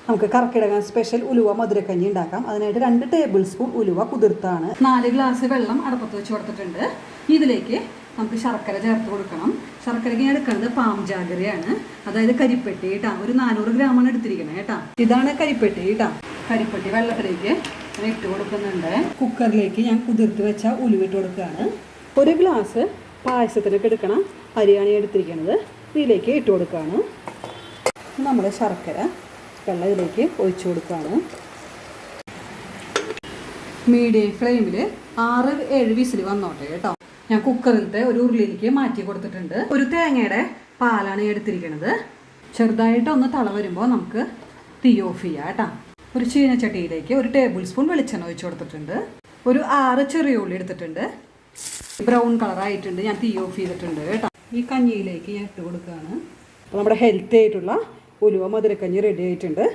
നമുക്ക് കർക്കിടകം സ്പെഷ്യൽ ഉലുവ മധുരക്കഞ്ഞി ഉണ്ടാക്കാം. അതിനായിട്ട് 2 ടേബിൾ സ്പൂൺ ഉലുവ കുതിർത്താണ്. 4 ഗ്ലാസ് വെള്ളം അടുപ്പത്ത് വെച്ച് കൊടുത്തിട്ടുണ്ട്. ഇതിലേക്ക് നമുക്ക് ശർക്കര ചേർത്ത് കൊടുക്കണം. ശർക്കരയ്ക്ക് ഞാൻ എടുക്കുന്നത് പാം ജാഗരയാണ്, അതായത് കരിപ്പെട്ടി കേട്ടോ. ഒരു 400 ഗ്രാമാണ് എടുത്തിരിക്കുന്നത് കേട്ടോ. ഇതാണ് കരിപ്പെട്ടി കേട്ടോ. കരിപ്പെട്ടി വെള്ളത്തിലേക്ക് ഞാൻ ഇട്ട് കൊടുക്കുന്നുണ്ട്. കുക്കറിലേക്ക് ഞാൻ കുതിർത്ത് വെച്ച ഉലുവ ഇട്ട് കൊടുക്കുകയാണ്. 1 ഗ്ലാസ് പായസത്തിനൊക്കെ എടുക്കണ അരിയാണ് എടുത്തിരിക്കുന്നത്. ഇതിലേക്ക് ഇട്ട് കൊടുക്കുകയാണ്. നമ്മൾ ശർക്കര വെള്ളം ഇതിലേക്ക് ഒഴിച്ചു കൊടുക്കുകയാണ്. മീഡിയം ഫ്ലെയിമിൽ 6-7 വിസിൽ വന്നോട്ടെ കേട്ടോ. ഞാൻ കുക്കറിലത്തെ ഒരു ഉരുളിയിലേക്ക് മാറ്റി കൊടുത്തിട്ടുണ്ട്. ഒരു തേങ്ങയുടെ പാലാണ് എടുത്തിരിക്കുന്നത്. ചെറുതായിട്ട് ഒന്ന് തള വരുമ്പോൾ നമുക്ക് തീ ഓഫ് ചെയ്യാം കേട്ടോ. ഒരു ചീനച്ചട്ടിയിലേക്ക് 1 ടേബിൾ സ്പൂൺ വെളിച്ചെണ്ണ ഒഴിച്ചു കൊടുത്തിട്ടുണ്ട്. ഒരു 6 ചെറിയ ഉള്ളി എടുത്തിട്ടുണ്ട്. ബ്രൗൺ കളറായിട്ടുണ്ട്. ഞാൻ തീ ഓഫ് ചെയ്തിട്ടുണ്ട് കേട്ടോ. ഈ കഞ്ഞിയിലേക്ക് ഞാൻ ഇട്ട് കൊടുക്കുകയാണ്. അപ്പോൾ നമ്മുടെ ഹെൽത്തി ആയിട്ടുള്ള ഉലുവ മധുരക്കഞ്ഞി റെഡി ആയിട്ടുണ്ട്.